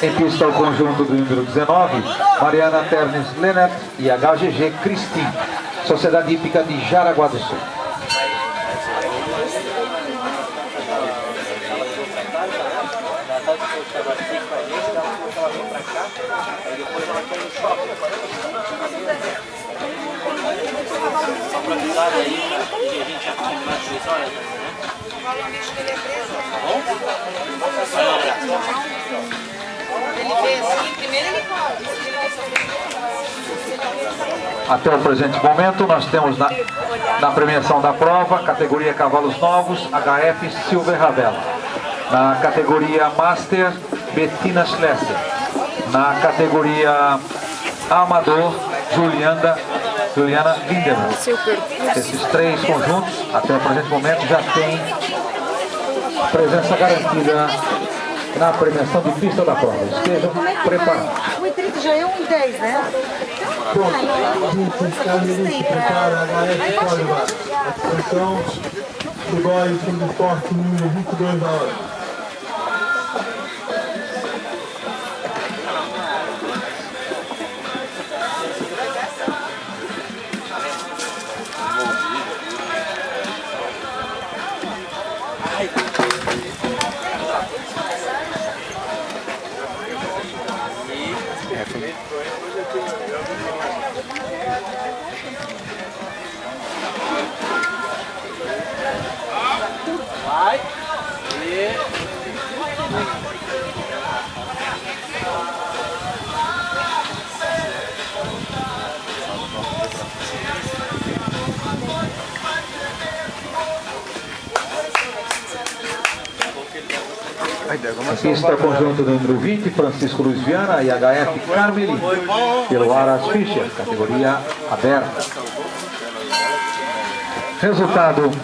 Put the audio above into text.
Em pista o conjunto do número 19, Mariana Ternes Lennart e HGG Cristin, Sociedade Hípica de Jaraguá do Sul. Até o presente momento nós temos na premiação da prova, categoria Cavalos Novos, HF Silver Ravella. Na categoria Master, Bettina Schlesser. Na categoria Amador, Juliana Lindemann. Esses três conjuntos, até o presente momento, já têm presença garantida na premiação de pista da prova. Estejam preparados. O 30 já é 1,10, né? Atenção, igual aí do esporte número 22 da hora. Aqui está o conjunto número 20, Francisco Luiz Viana e HF Carmelin, pelo Aras Fischer, categoria aberta. Resultado